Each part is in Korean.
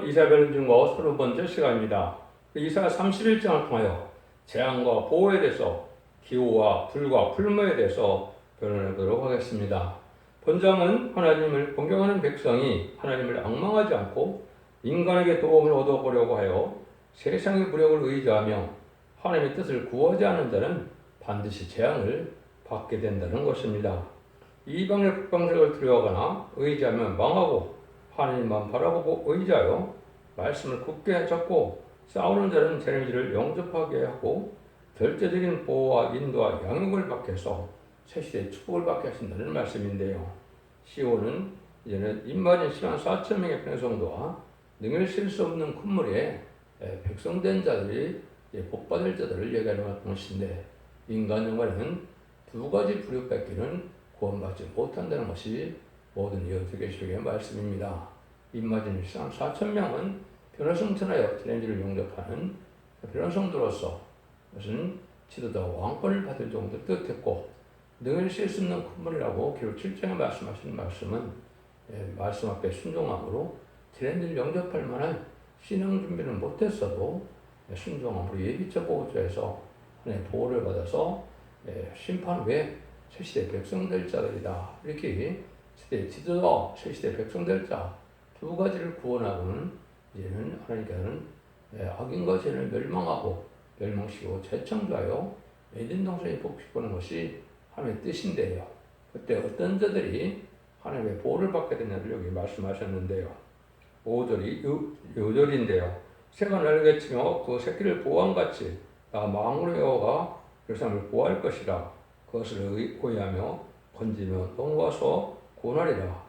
이사벨 중거 30번째 시간입니다. 이사 31장을 통하여 재앙과 보호에 대해서 기후와 불과 풀무에 대해서 변론해 보도록 하겠습니다. 본장은 하나님을 공경하는 백성이 하나님을 앙망하지 않고 인간에게 도움을 얻어보려고 하여 세상의 무력을 의지하며 하나님의 뜻을 구하지 않는 자는 반드시 재앙을 받게 된다는 것입니다. 이방의 북방색을 두려워하거나 의지하면 망하고 하나님만 바라보고 의지하여 말씀을 굳게 잡고 싸우는 자는 재능지를 영접하게 하고 절대적인 보호와 인도와 양육을 받게 해서 새시대의 축복을 받게 하신다는 말씀인데요. 시온은 이제는 입맞은 10만 4천 명의 평성도와 능을 실 수 없는 큰 무리에 백성된 자들이 복받을 자들을 얘기하는 것인데, 인간 영혼은 두 가지 부류밖에는 구원받지 못한다는 것이 모든 여태계시록의 말씀입니다. 입맞은 10만 4천 명은 변화성천하여 챌린지를 영접하는 변화성도로서 무슨 지도자와 왕권을 받을 정도로 뜻했고, 능을 실 수 없는 큰 무리라고 기록 7장에 말씀하신 말씀은 말씀 앞에 순종함으로 챌린지를 영접할 만한 신앙 준비는 못했어도 순종함으로 예비적 보호자에서 하나님의 보호를 받아서 심판 후에 새시대 백성 될 자들이다. 이렇게 시대 지도자, 새시대 백성 될 자 두 가지를 구원하고는 이제는 하나님께서는 악인과 죄를 멸망시키고 재창조하여 에덴 동산에 복식하는 것이 하나님의 뜻인데요. 그때 어떤 자들이 하나님의 보호를 받게 되냐를 여기 말씀하셨는데요. 5절이 6절인데요. 새가 날개치며 그 새끼를 보호함같이 나 망군의 여호와가 그 사람을 보호할 것이라. 그것을 의하며 건지며 넘어와서 구원하리라.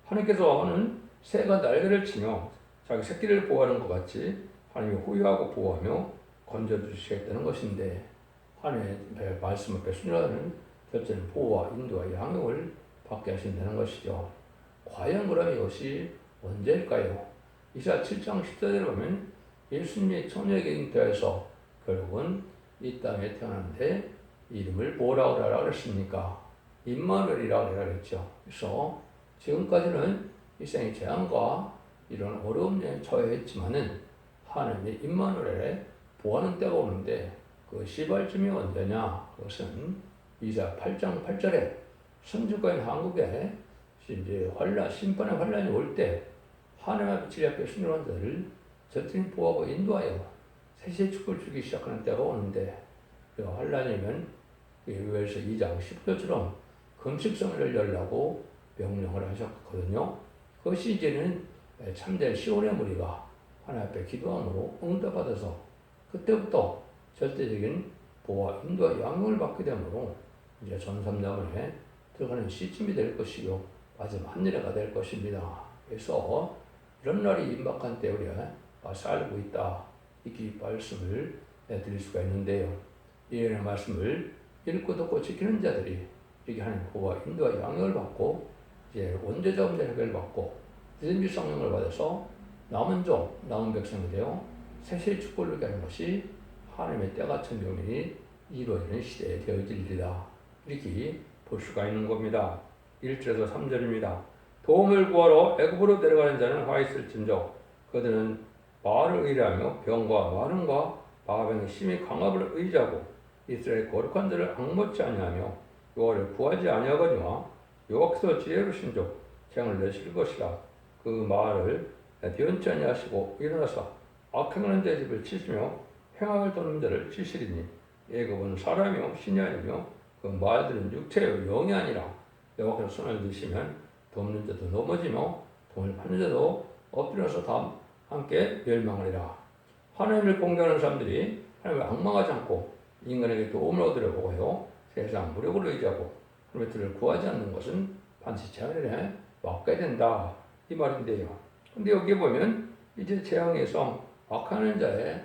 하나님께서는 새가 날개를 치며 자기 새끼를 보호하는 것 같이 하나님이 호위하고 보호하며 건져주시겠다는 것인데, 하나님의 말씀 앞에 순종하는 첫째는 보호와 인도와 양육을 받게 하신다는 것이죠. 과연 그럼 이것이 언제일까요? 이사 7장 14절에 보면 예수님이 처녀에게 잉태해서 결국은 이 땅에 태어났는데 이름을 뭐라고 하라 그랬습니까? 임마누엘이라고 그랬죠. 그래서 지금까지는 일생의 재앙과 이런 어려움에 처해했지만은 하나님이 임마누엘에 보호하는 때가 오는데 그 시발쯤이 언제냐? 그것은 이사 8장 8절에 선지자인 한국에 이제 심판의 환란이 올 때 하나님 앞에 질 앞에 순종한 자를 절대히 보호하고 인도하여 새시의 축복을 주기 시작하는 때가 오는데, 그 환란이면 요엘서 2장 10절처럼 금식성을 열라고 명령을 하셨거든요. 그것이 이제는 참된 시온의 무리가 하나님 앞에 기도함으로 응답받아서 그때부터 절대적인 보호와 인도와 양육을 받게 되므로 이제 전삼자문에 들어가는 시점이 될 것이요 마지막 한일회가 될 것입니다. 그래서 이런 날이 임박한 때 우리가 살고 있다, 이렇게 말씀을 드릴 수가 있는데요. 이 말씀을 읽고 듣고 지키는 자들이 이렇게 하나님 보호와 인도와 양육을 받고 이제 원죄자 문제 해결을 받고 믿음의 성령을 받아서 남은 백성이 되어 새시의 축복을 누리게 하는 것이 하나님의 때가 천경이 이루어지는 시대에 되어질리라, 이렇게 볼 수가 있는 겁니다. 1절에서 3절입니다. 도움을 구하러 애굽으로 내려가는 자는 화 있을진저 그들은 바알을 의뢰하며 병과 마름과 바벨의 심히 강압을 의지하고 이스라엘 거룩한 자를 앙모치 아니하며 여호와를 구하지 아니하거니와 여호와께서 지혜로 신족 재앙을 내실 것이라. 그 말을 변치 아니하시고 일어나서 악행하는 자의 집을 치시며 행악을 도는 자를 치시리니 애굽은 사람이요 신이 아니며 그 말들은 육체요 영이 아니라. 여호와께서 손을 드시면 돕는 자도 넘어지며 돈을 파는 자도 엎드려서 다 함께 멸망하리라. 하나님을 공경하는 사람들이 하나님을 앙망하지 않고 인간에게 도움을 얻으려고 해요. 세상 무력을 의지하고 하나님의 뜻을 구하지 않는 것은 반드시 재앙에 맡게 된다, 이 말인데요. 근데 여기 보면 이제 재앙에서 악하는 자의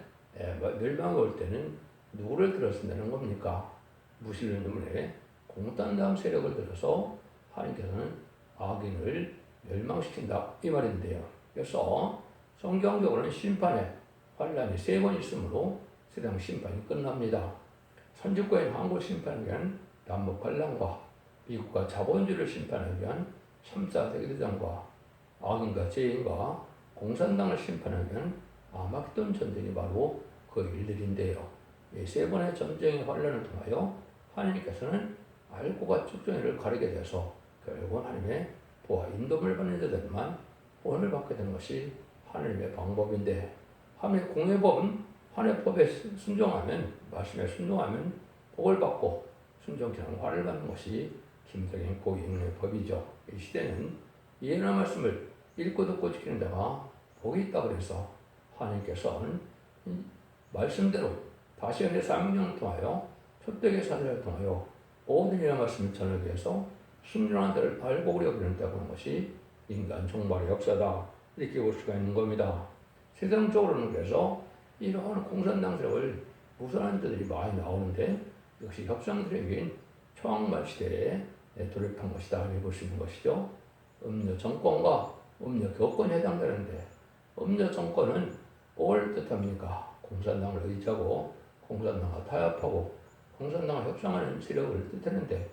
멸망이 올 때는 누구를 들어쓴다는 겁니까? 무신을 때문에 공단당 세력을 들어서 하나님께서는 악인을 멸망시킨다, 이 말인데요. 그래서 성경적으로는 심판의 환란이 3번 있으므로 세상 심판이 끝납니다. 선지과인 한국 심판을 위한 남북 환란과 미국과 자본주의를 심판하기 위한 3차 세계대전과 악인과 죄인과 공산당을 심판하면 아마겟돈 전쟁이 바로 그 일들인데요. 이 세 번의 전쟁의 환란을 통하여 하나님께서는 알고가 쭉정이를 가리게 돼서 결국은 하나님의 보아 인도를 받는 자들만 구원을 받게 되는 것이 하나님의 방법인데, 하나님의 공예법은 하나님의 법에 순종하면, 말씀에 순종하면 복을 받고 순종치 않으면 화를 받는 것이 김석영 고인의 법이죠. 이 시대는 예나 말씀을 읽고 듣고 지키는 자가 복이 있다고 해서 하나님께서는 말씀대로 다시 한번 사명령을 통하여 초대의 사제를 통하여 모든 예나 말씀을 전하기 위해서 순종한 자를 발복을 여기는다고 하는 것이 인간 종말의 역사다, 이렇게 볼 수가 있는 겁니다. 세상적으로는 그래서 이러한 공산당 세력을 무선한 자들이 많이 나오는데, 이것이 협상세력인 초항말 시대에 돌입한 것이다, 이렇게 볼 수 있는 것이죠. 음녀 정권과 음녀 교권에 해당되는데, 음녀 정권은 뭘 뜻합니까? 공산당을 의지하고 공산당과 타협하고 공산당과 협상하는 세력을 뜻하는데,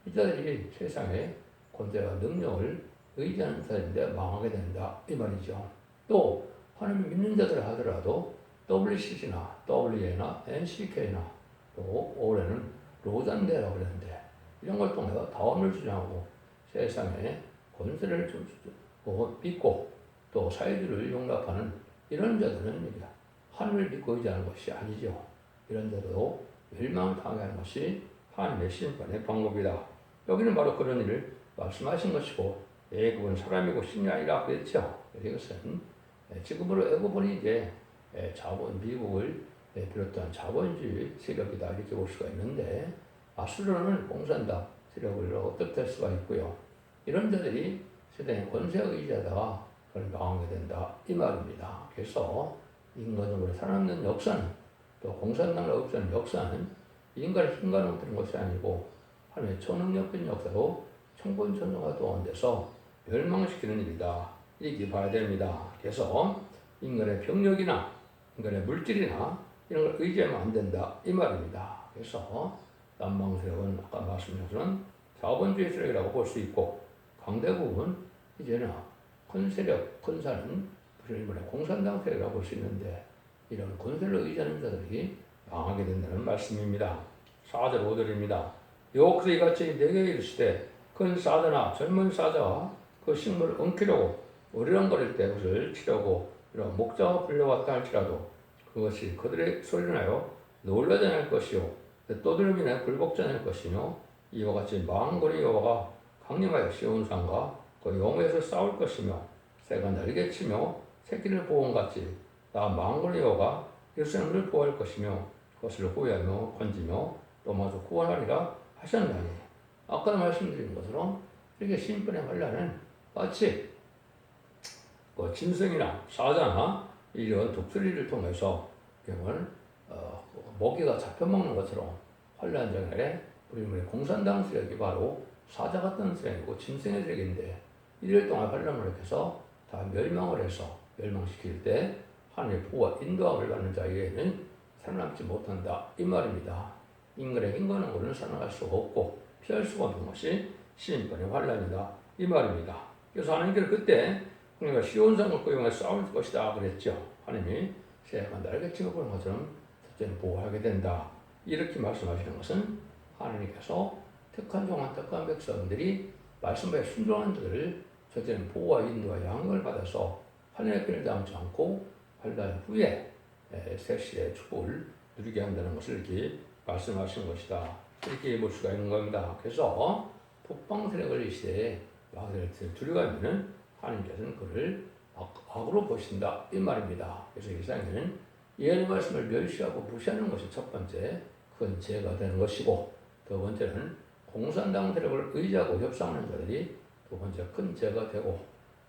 이 자들이 세상에 권세와 능력을 의지하는 자들인데 망하게 된다, 이 말이죠. 또 하나님을 믿는 자들 하더라도 WCC나 WA나 NCK나 또 올해는 로잔대라고 그러는데, 이런 걸 통해서 다원을 주장하고 세상에 권세를 믿고 또 사회주의를 용납하는 이런 자들은 하나님을 믿고 의지하는 것이 아니죠. 이런 자도 멸망당하게 하는 것이 하나님의 심판의 방법이다. 여기는 바로 그런 일을 말씀하신 것이고, 애굽은 사람이고 신이 아니라 그랬죠. 이것은 지금으로 애굽은 이제 미국을 비롯한 자본주의 세력이다, 이렇게 볼 수가 있는데, 아수르는 공산당 세력을 어떻게 할 수가 있고요. 이런 자들이 세상의 권세에 의지하다가 그걸 망하게 된다, 이 말입니다. 그래서 인간적으로 살아남는 역사는, 또 공산당을 없애는 역사는 인간의 힘과 넘치는 것이 아니고 하나님의 초능력적인 역사로 천군천사가 동원돼서 멸망시키는 일이다, 이렇게 봐야 됩니다. 그래서 인간의 병력이나 인간의 물질이나 이런 걸 의지하면 안 된다, 이 말입니다. 그래서 남방 세력은 아까 말씀드린 것처럼 자본주의 세력이라고 볼 수 있고, 강대국은 이제는 큰 세력, 큰 산은 공산당 세력이라고 볼 수 있는데, 이런 권세를 의지하는 자들이 망하게 된다는 말씀입니다. 4절 5절입니다. 여호와께서 이같이 내게 이르시되 큰 사자나 젊은 사자와 그 식물을 엉키려고 어리렁거릴 때 그것을 치려고 이런 목자가 불려왔다 할지라도 그것이 그들의 소리를 하여 놀라지 않을 것이요 떠들미나 굴복지 않을 것이며, 이와 같이 망군의 여호와가 강림하여 시온산과 그 영에서 싸울 것이며, 새가 날개치며 새끼를 보온같이 나 망군의 여호와가 예루살렘을 보호할 것이며 그것을 후회하며 건지며 또 마저 구원하리라 하셨나니. 아까 말씀드린 것처럼 이렇게 심판의 환란은 마치 짐승이나 사자나 이런 독수리를 통해서 먹이가 잡혀먹는 것처럼 환란장에 우리 공산당 세력이 바로 사자 같은 세력이고 짐승의 세력인데, 이를 동안 환란을 해서 다 멸망을 해서 멸망시킬 때 하나님의 보호와 인도함을 받는 자 이외에는 살아남지 못한다, 이 말입니다. 인간의 인간으로는 살아날 수가 없고 피할 수가 없는 것이 심판의 환란이다, 이 말입니다. 그래서 하나님께서 그때 우리가 시온산을 고용해 싸울 것이다 그랬죠. 하나님이 새가 날개치고 보는 것처럼 첫째는 보호하게 된다, 이렇게 말씀하시는 것은 하나님께서 택한 종한 택한 백성들이 말씀에 순종한 자들을 첫째는 보호와 인도와 양육을 받아서 환란의 피를 당하지 않고 환란 후에 새시의 축복을 누리게 한다는 것을 이렇게 말씀하신 것이다, 이렇게 볼 수가 있는 겁니다. 그래서 북방 세력을 이 시대에 막을 두려워하면은 하나님께서는 그를 악으로 보신다, 이 말입니다. 그래서 이 세상에는 예언의 말씀을 멸시하고 무시하는 것이 첫 번째 큰 죄가 되는 것이고, 두 번째는 공산당 세력을 의지하고 협상하는 자들이 두 번째 큰 죄가 되고,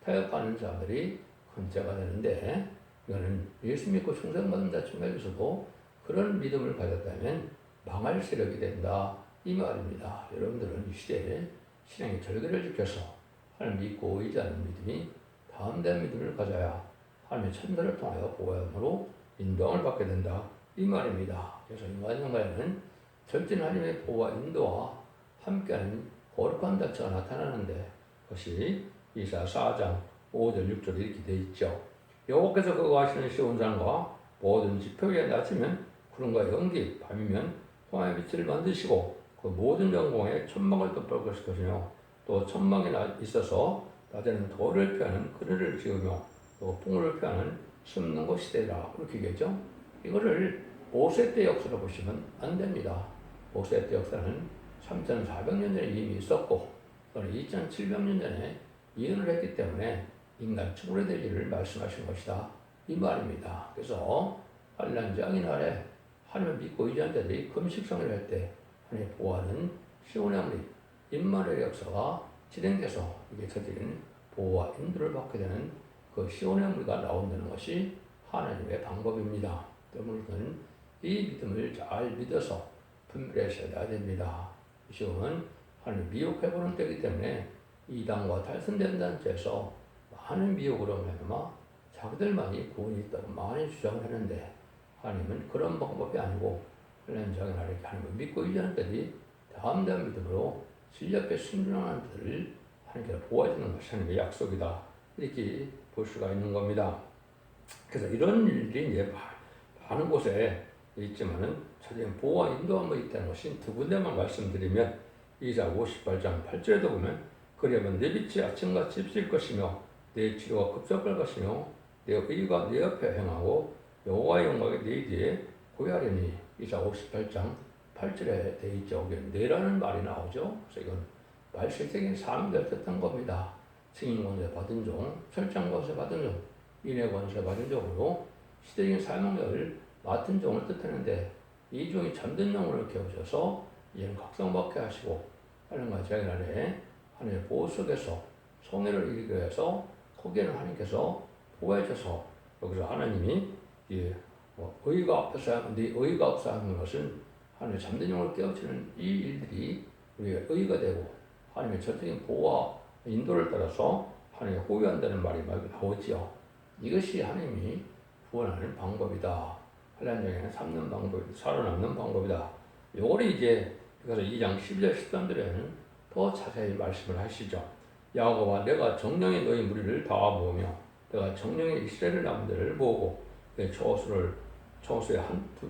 타협하는 자들이 큰 죄가 되는데, 이거는 예수 믿고 충성받는 자 중에서도 그런 믿음을 가졌다면 망할 세력이 된다, 이 말입니다. 여러분들은 이 시대에 신앙의 절개를 지켜서 하나님 믿고 의지하는 믿음이 다음된 믿음을 가져야 하나님의 천사를 통하여 보호함으로 인도함을 받게 된다, 이 말입니다. 그래서 인간에는 절진 하나님의 보호와 인도와 함께하는 거룩한 자체가 나타나는데, 그것이 이사 4장 5절 6절 이렇게 되어 있죠. 여호와께서 거하시는 시온산과 모든 지표에 낮으면 구름과 연기, 밤이면 홍해의 빛을 만드시고 그 모든 영공에 천막을 덮을 것이며 또 천막이 있어서 낮에는 돌을 피하는 그늘을 지으며 또 붕을 피하는 숨는 곳이 되라. 그렇게 얘기하죠. 이거를 5세 때 역사로 보시면 안 됩니다. 5세 때 역사는 3,400년 전에 이미 있었고 또는 2,700년 전에 이언을 했기 때문에 인간 충분히 될 일을 말씀하신 것이다. 이 말입니다. 그래서 환란장이 날에 하나님을 믿고 의지한 자들이 금식성을 할 때 하나님의 보호하는 시온의 아무리 임마누엘의 역사가 진행돼서 이게 저들은 보호와 인도를 받게 되는 그 시온의 아무리가 나온다는 것이 하나님의 방법입니다. 때문에 이 믿음을 잘 믿어서 분별하셔야 됩니다. 시온은 하나님 미혹해보는 때이기 때문에 이단과 탈선된 단체에서 많은 미혹으로 말미암아 자기들만이 구원이 있다고 많이 주장을 하는데 하나님은 그런 방법이 아니고 환란장에 나를 하나님을 믿고 의지하는 자들이 담대한 믿음으로 진리 앞에 순종하는 자들을 하나님께서 보호해주는 것이 하나님의 약속이다. 이렇게 볼 수가 있는 겁니다. 그래서 이런 일들이 이제 많은 곳에 있지만은 자기는 보호와 인도함이 있다는 것이 두 군데만 말씀드리면 이사 58장 8절에도 보면 그러면 내 빛이 아침같이 휩쓸 것이며 내 치료가 급속할 것이며 내 의가 내 옆에 행하고 여호와의 영광이 내 뒤에 고야하리니 이사 58장 8절에 되어 있죠. 여기 내라는 말이 나오죠. 그래서 이건 말실적인 사명을 뜻한 겁니다. 승인권세 받은 종, 철장권세 받은 종, 인해권세 받은 종으로 시대적인 사명을 맡은 종을 뜻하는데 이 종이 잠든 영혼을 깨우셔서 이는 각성받게 하시고 하나님과 자기 나라에 하나님의 보호 속에서 성회를 이루게 해서 거기에는 하나님께서 보호해 줘서 여기서 하나님이 의가 없어서 네 의가 없어 하는 것은 하나님의 잠든 영혼을 깨우치는 이 일들이 우리의 의가 되고 하나님의 전적인 보호와 인도를 따라서 하나님이 호위한다는 말이 나오지요. 이것이 하나님이 구원하는 방법이다. 환란장에는 삼는 방법이다. 살아남는 방법이다. 요거를 이제 그래서 2장 12절 13절에는 더 자세히 말씀을 하시죠. 야고보아 내가 정령의 너희 무리를 다 모으며 내가 정령의 이스라엘 남들을 모으고 내 초수의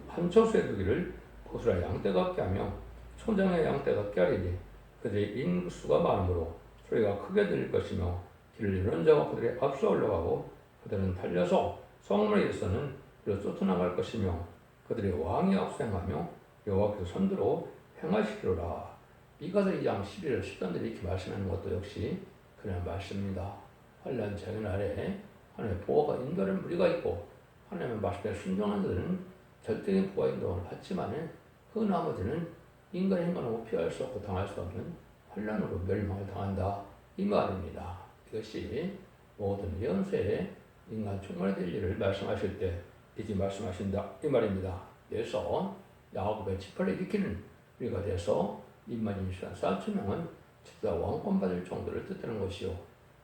한 초수의 두기를 포수라 양떼 같게 하며 초장의 양떼 같게 하리니 그들의 인수가 많으므로 소리가 크게 들릴 것이며 길을 이루는 자가 그들의 앞서 올라가고 그들은 달려서 성문에 있어서는 그를 쫓아나갈 것이며 그들의 왕이 앞서행하며 여호와께서 선두로 행하시기로라. 미가서 2장 11절 13절에 이렇게 말씀하는 것도 역시 그런 말씀입니다. 환란 장인 아래 하나님의 보호가 인도하는 무리가 있고 하나님의 말씀에 순종한 자들은 절대적인 보호와 인도를 받지만 그 나머지는 인간의 행동하고 피할 수 없고 당할 수 없는 환란으로 멸망을 당한다. 이 말입니다. 이것이 모든 예언서에 인간 충만이 될 일을 말씀하실 때 이제 말씀하신다. 이 말입니다. 그래서 야곱의 지파를 일으키는 우리가 돼서 입만 인수한 4,000명은 진짜 왕권 받을 정도를 뜻하는 것이요.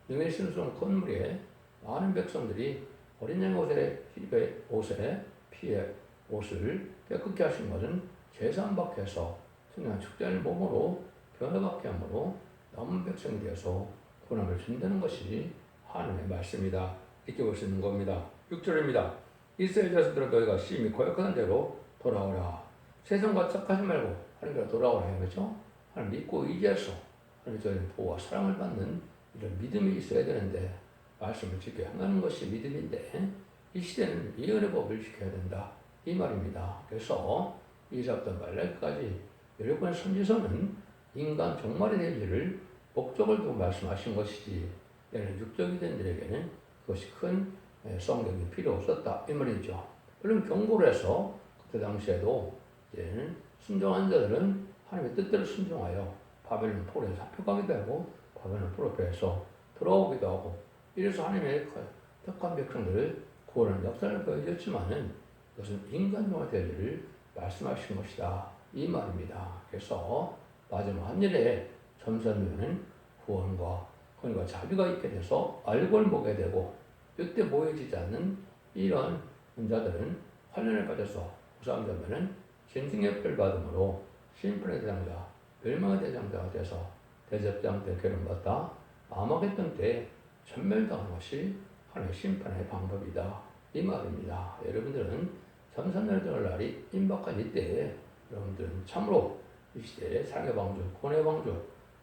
능히 신성 건물에 많은 백성들이 어린 양 옷에 피해 옷을 깨끗게 하신 것은 제사함받게 해서 성령 축제할 몸으로 변화받게 함으로 남은 백성이 되어서 고난을 준다는 것이 하나님의 말씀이다. 이렇게 볼 수 있는 겁니다. 6절입니다. 이스라엘 자손들은 너희가 심히 거역하는 대로 돌아오라. 세상과 착하지 말고 하나님께로 돌아오라. 그렇죠? 하나님 믿고 의지해서 하나님 저희는 보호와 사랑을 받는 이런 믿음이 있어야 되는데 말씀을 지켜 행하는 것이 믿음인데 이 시대는 예언의 법을 지켜야 된다. 이 말입니다. 그래서 이사부터 말라기까지 17권의 선지서는 인간 종말이 될 일을 목적을 두고 말씀하신 것이지 얘는 육적이 된 들에게는 그것이 큰 성경이 필요 없었다. 이 말이죠. 물론 경고를 해서 그때 당시에도 이제는 순종한 자들은 하나님의 뜻대로 순종하여 바벨론 포로에 잡혀가기도 하고 바벨론 포로에서 돌아오기도 하고 이래서 하나님의 택한 백성들을 구원하는 역사를 보여줬지만은 이것은 인간용화 될 일을 말씀하신 것이다. 이 말입니다. 그래서 마지막 한 일에 점선면은 구원과 그러니까 자비가 있게 돼서 알골 보게 되고 이때 모여지지 않는 이런 자들은 환란에 빠져서 우상되면은 신승의 뼈를 받음으로 심판의 대장자, 멸망의 대장자가 돼서 대접장 때 괴로움받다 아마겟돈 때 천멸당한 것이 하나님의 심판의 방법이다. 이 말입니다. 여러분들은 참선을 들을 날이 임박한 이때에 여러분들은 참으로 이 시대에 상해 방주, 권해 방주,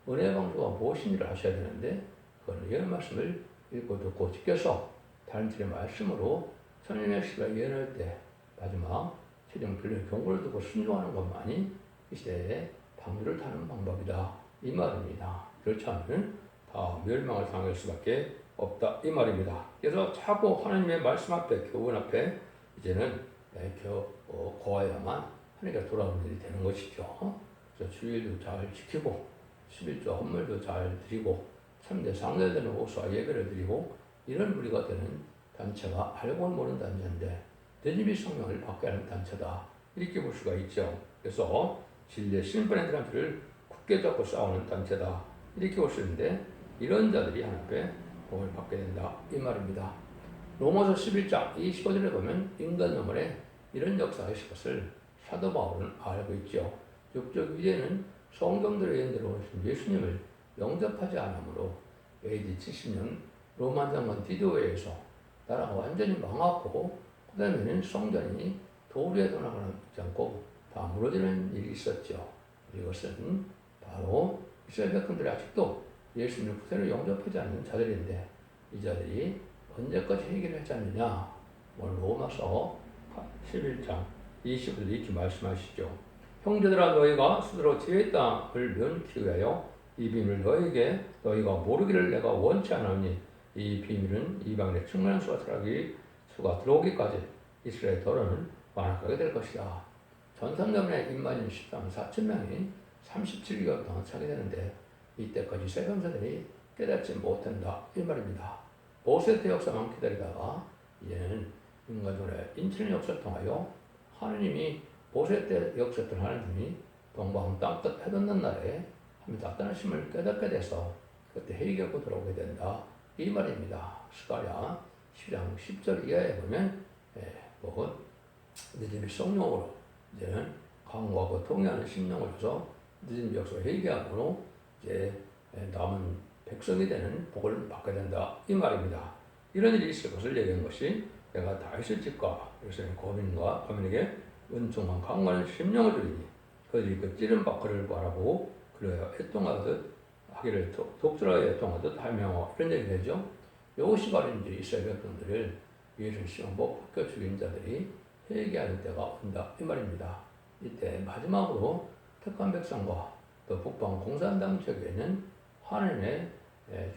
은혜 방주가 무엇인지를 아셔야 되는데 그건 예언 말씀을 읽고 듣고 지켜서 다른들의 말씀으로 천년의 시가 예언할 때 마지막 최종 불륜 경고를 듣고 순종하는 것만이 이 시대에 방주를 타는 방법이다. 이 말입니다. 그렇지 않으면 다 멸망을 당할 수밖에 없다. 이 말입니다. 그래서 자꾸 하나님의 말씀 앞에, 교훈 앞에 이제는 고아야만 하나님께 돌아오는 일이 되는 것이죠. 그래서 주일도 잘 지키고 11조 헌물도 잘 드리고 3대 상대되는 호수와 예배를 드리고 이런 우리가 되는 단체가 알고 모르는 단체인데 대집이 성령을 받게 하는 단체다. 이렇게 볼 수가 있죠. 그래서 진리의 심판의 단체를 굳게 잡고 싸우는 단체다. 이렇게 볼 수 있는데 이런 자들이 하나님께 복을 받게 된다. 이 말입니다. 로마서 11장 25절에 보면 인간 영혼에 이런 역사가 있을 것을 사도 바울은 알고 있죠. 육적 위대는 성경들의 예언대로 오신 예수님을 영접하지 않으므로 AD 70년 로마 장관 디도에서 나라가 완전히 망하고 그 다음에는 성전이 돌 위에 떠나가지 않고 다 무너지는 일이 있었죠. 이것은 바로 이스라엘 백성들이 아직도 예수님의 구세를 영접하지 않는 자들인데 이 자들이 언제까지 해결을 하지 않느냐. 오늘 로마서 11장 20절 이렇게 말씀하시죠. 형제들아 너희가 스스로 지혜 땅을 면키 위하여 이 비밀을 너희가 모르기를 내가 원치 않으니 이 비밀은 이방인의 충만한 수가 들어오기까지 이스라엘 더러는 완악하게 될 것이다. 전삼년에 1만 13만 4천 명이 37개월 동안 차게 되는데 이때까지 세상사들이 깨닫지 못한다. 이 말입니다. 모세 때 역사만 기다리다가 이제는 인간들의 인치는 역사를 통하여 하느님이 모세 때 역사했던 하느님이 동방 땅끝 해돋는 날에 하나님 나타나심을 깨닫게 돼서 그때 회개하고 들어오게 된다. 이 말입니다. 스가랴 10장 10절 이하에 보면 느낌이 성령으로 이제는 강구하고 통해하는 심령을 줘서 늦은 역사 회개함으로 이제 남은 백성이 되는 복을 받게 된다. 이 말입니다. 이런 일이 있을 것을 얘기한 것이 내가 다윗의 집과 예루살렘 거민에게 은총한 강구하는 심령을 주리니 그들이 그 찌른 바퀴를 바라보고 그래야 애통하듯 하기를 독수라에 애통하듯 할명하고 이런 얘기를 하죠. 이것이 바로 이제 이스라엘 백성들을 예수를 시험복 학교 죽인 자들이 회개하는 때가 온다. 이 말입니다. 이때 마지막으로 택한 백성과 또 북방 공산당 지역에 있는 하나님의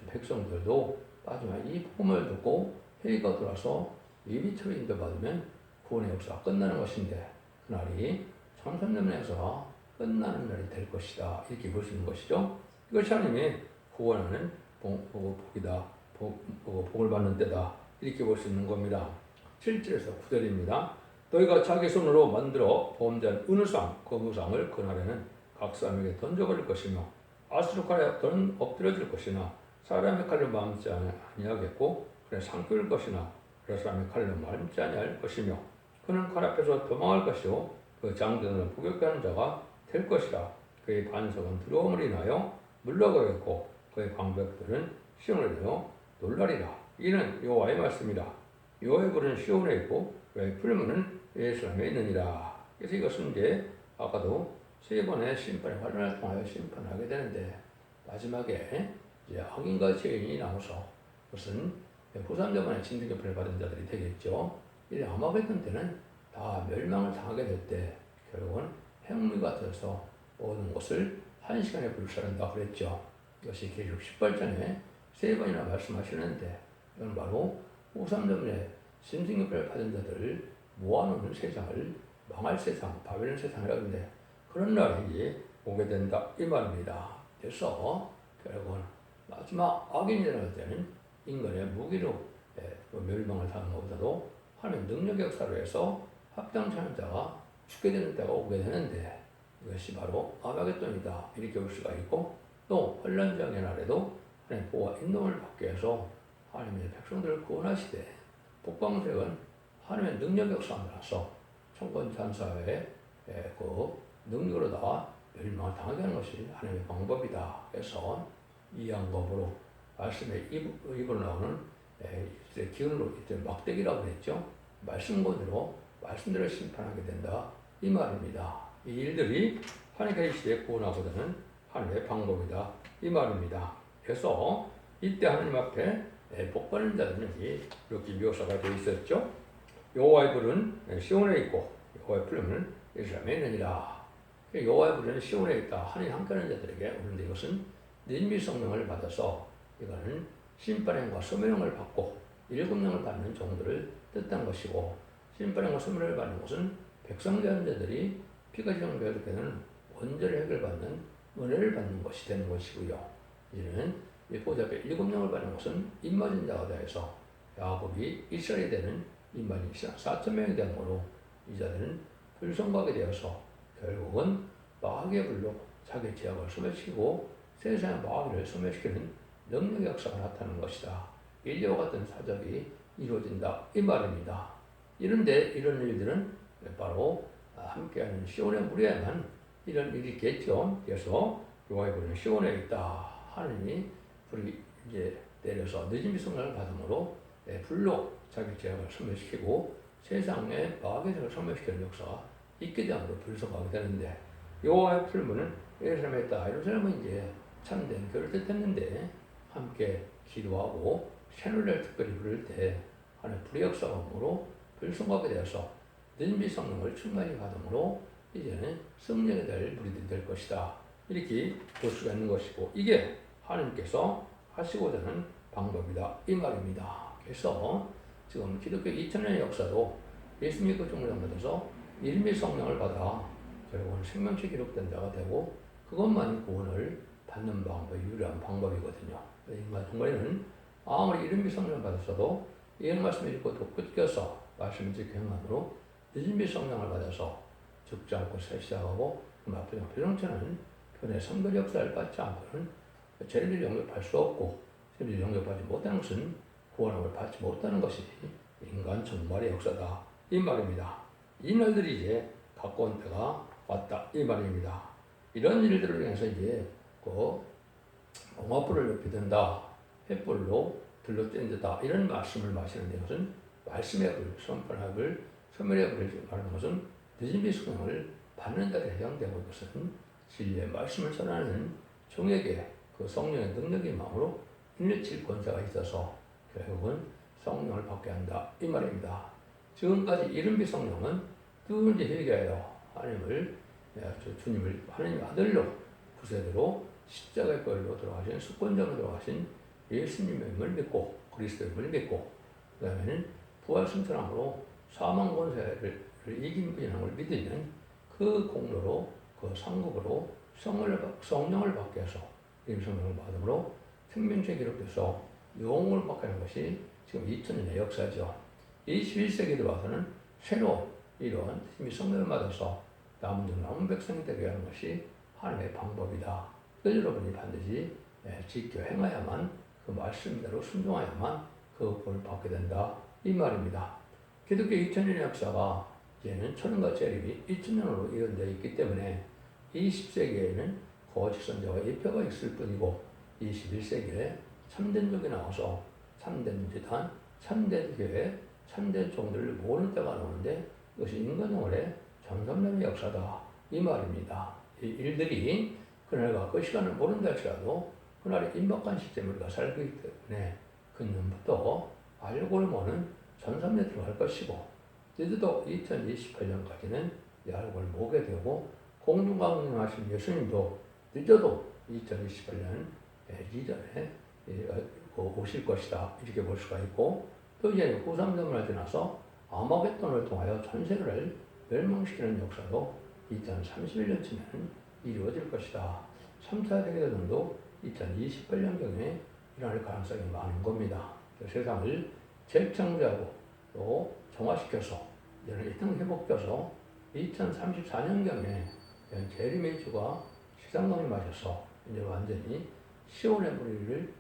백성들도 마지막 이 복음을 듣고 회개가 돌아서 예비처로 인도받으면 구원의 역사가 끝나는 것인데 그날이 참선연에서 끝나는 날이 될 것이다. 이렇게 볼 수 있는 것이죠. 이것이 하나님의 구원하는 복이다. 복을 받는 때다. 이렇게 볼 수 있는 겁니다. 7절에서 9절입니다. 너희가 자기 손으로 만들어 범죄한 은우상, 거무상을 그날에는 각 사람에게 던져버릴 것이며 아수르 칼에 엎드려질 것이나 사람의 칼로 마음지 아니하겠고 그래 상끌 것이나 그래 사람의 칼로 마음지 아니할 것이며 그는 칼 앞에서 도망할 것이요 그 장전을 부격하는 자가 될 것이라. 그의 반석은 두려움을 인하여 물러가겠고 그의 방백들은 시온을 내어 놀라리라. 이는 여호와의 말씀이다. 여호와의 불은 시온에 있고 여호와의 풀무는 예루살렘에 있느니라. 그래서 이것은 이제 아까도 세 번의 심판의 환란을 통하여 심판하게 되는데 마지막에 이제 악인과 죄인이 나와서 그것은 후삼자만의 진득교편을 받은 자들이 되겠죠. 이 아마겟돈 때는 다 멸망을 당하게 될 때 결국은 행무가 되어서 모든 것을 한 시간에 불사른다 그랬죠. 이것이 계시록 18장에 세 번이나 말씀하시는데 이건 바로 후삼자만의 진득교편을 받은 자들을 모아놓는 세상을 망할 세상, 바벨론 세상이라고 하는데 그런 날이 이제 오게 된다 이 말입니다. 그래서 결국은 마지막 악인이 일어날 때는 인간의 무기로 멸망을 당하는 것보다도 하나님의 능력의 역사로 해서 합당찮은 자가 죽게 되는 때가 오게 되는데 이것이 바로 아마겟돈이다 이렇게 볼 수가 있고 또 환란장의 날에도 하나님의 보호와 인도를 받기 위해서 하나님의 백성들을 구원하시되 북방색은 하나님의 능력의 역사가 나서 총권 찬사의 그 능력으로 다 멸망을 당하게 하는 것이 하나님의 방법이다. 그래서 이양법으로 말씀의 입으로 나오는 기운으로 막대기라고 그랬죠. 말씀대로 심판하게 된다 이 말입니다. 이 일들이 하나님의 시대에 구원하고자는 하나님의 방법이다 이 말입니다. 그래서 이때 하나님 앞에 복받는 자들이 이렇게 묘사가 되어 있었죠. 여호와의 불은 시온에 있고 여호와의 풀은 예루살렘에 있느니라. 여호와의 불은 시온에 있다. 하나님 함께하는 자들에게 오는데 이것은 느헤미 성령을 받아서 이거는 심판행과 소멸행을 받고 7명을 받는 종들을 뜻한 것이고, 심판행과 소멸을 받는 것은 백성되는 자들이 피가 정죄하게 되는 원죄를 해결받는 은혜를 받는 것이 되는 것이고요. 이는 보좌에 7명을 받는 것은 입맞은 자가 되어서 야곱이 이스라엘이 되는 입맞은 자 4,000명이 된 거로 이 자들은 불성하게 되어서 결국은 마귀의 불로 자기 죄악을 소멸시키고 세상의 마귀를 소멸시키는 능력의 역사가 나타나는 것이다. 일리와 같은 사적이 이루어진다 이 말입니다. 이런데 이런 일들은 바로 함께하는 시온의 무리에만 이런 일이 있겠죠. 그래서 여호와의 불은 시온에 있다. 하느님이 불이 이제 내려서 늦은 성령을 받음으로 불로 자기 죄악을 소멸시키고 세상의 마귀의 죄악을 소멸시키는 역사가 있게 되므로 불성하게 되는데, 여호와의 풀무는 예루살렘에 있다. 예루살렘은 이제 참된 교회를 뜻했는데 함께 기도하고 새노래를 특별히 부를 때 하나님 불의 역사함으로 불성하게 되어서 늦은 성령을 충만히 받음으로 이제는 성령이 될 무리들이 될 것이다. 이렇게 볼 수가 있는 것이고, 이게 하나님께서 하시고자 하는 방법이다 이 말입니다. 그래서 지금 기독교 2000년의 역사도 예수 믿고 종을 받아서 이름의 성령을 받아 결국은 생명체 기록된 자가 되고 그것만이 구원을 받는 방법이 유일한 방법이거든요. 인간 정말에는 아무리 이름의 성령을 받았어도 이 말씀을 읽고 또 끝겨서 말씀을 지켜 행함으로 늦은 성령을 받아서 죽지 않고 세시하고 그 앞에 표정처는 편의 선거 역사를 받지 않고는 죄를 영접할 수 없고, 죄를 영접하지 못하는 것은 구원을 받지 못하는 것이 인간 정말의 역사다 이 말입니다. 이 날들이 이제 가까운 때가 왔다 이 말입니다. 이런 일들을 위해서 이제 공화불을 높이 든다, 횃불로 둘러댄다 이런 말씀을 마시는데, 이것은 말씀의 불, 선판의 불, 소멸의 불을 말하는 것은 늦은 성령을 받는 자들에 해당되고, 이것은 진리의 말씀을 전하는 종에게 그 성령의 능력의 마음으로 인내칠 권세가 있어서 결국은 성령을 받게 한다 이 말입니다. 지금까지 이른비 성령은 누군지 회개하여 하나님을, 주님을 하나님 아들로 구세대로 십자가의 걸로 돌아가신 수권자로 돌아가신 예수님을 믿고 그리스도를 믿고, 그 다음에는 부활 승천함으로 사망 권세를 이긴 분이라는 걸 믿으면 그 공로로 그 상급으로 성령을 받게 해서 이름 성령을 받음으로 생명체 기록돼서 영을 받게 하는 것이 지금 2000년의 역사죠. 21세기 들어와서는 새로운 이런 성령을 받아서 남은 백성이 되게 하는 것이 하나님의 방법이다. 그래서 여러분이 반드시 지켜 행해야만, 그 말씀대로 순종해야만 그 복을 받게 된다 이 말입니다. 기독교 2000년의 역사가 이제는 천년과 재림이 2000년으로 이어져 있기 때문에 20세기에는 거짓 선자와 예표가 있을 뿐이고 21세기에 참된 적이 나와서 참된 재단, 참된 교회, 참된 종들을 모으는 때가 나오는데, 이것이 인간 영혼의 전삼년의 역사다 이 말입니다. 이 일들이 그날과 그 시간을 모른다 할지라도 그날의 임박한 시점을 우리가 살고 있기 때문에 그년부터 알고를 모는 전삼년에 들어갈 것이고, 늦어도 2028년까지는 이 알고를 모게 되고, 공중과 운행하신 예수님도 늦어도 2028년 이전에 오실 것이다 이렇게 볼 수가 있고, 또 이제 후삼점을 지나서 아마겟돈을 통하여 전세를 멸망시키는 역사도 2031년쯤에는 이루어질 것이다. 3차 세계대전도 2028년경에 일어날 가능성이 많은 겁니다. 세상을 재창조하고 또 정화시켜서 이제는 이등 회복해서 2034년경에 재림의 주가 시상론이 맞아서 이제 완전히 시온의 무리를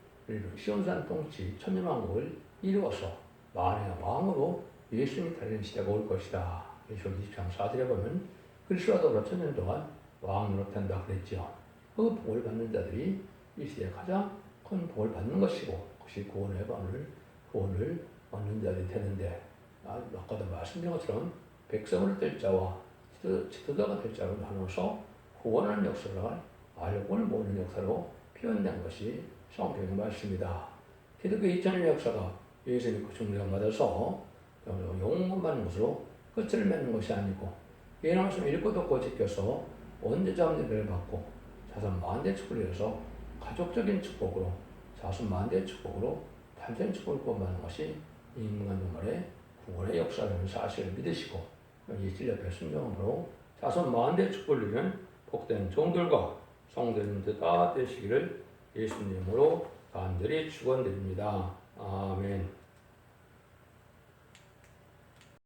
시온산 통치 천년왕국을 이루어서 만의 왕으로 예수님이 달리는 시대가 올 것이다. 예수님 20장 4절에 보면 그리스도와 더불어 천년 동안 왕 노릇한다 그랬죠. 그 복을 받는 자들이 이 시대에 가장 큰 복을 받는 것이고, 그것이 구원의 방을 구원을 얻는 자들이 되는데, 아까도 말씀드린 것처럼 백성을 될 자와 지도자가 될 자로 나눠서 구원하는 역사를 알고를 모으는 역사로 표현된 것이 성경의 말씀입니다. 기독교 2000년 역사가 예수 믿고 중생받아서 영원받는 것으로 끝을 맺는 것이 아니고, 이 말씀 읽고 듣고 지켜서 원죄자원죄를 받고 자손 만대 축복을 이어서 가족적인 축복으로 자손 만대 축복으로 단전 축복을 구원받는 것이 인간 동물의 구원의 역사라는 사실을 믿으시고, 이 진리앞에 순종함으로 자손 만대 축복을 누리는 복된 종들과 성도님들 다 되시기를 예수님으로 간절히 축원드립니다. 아멘.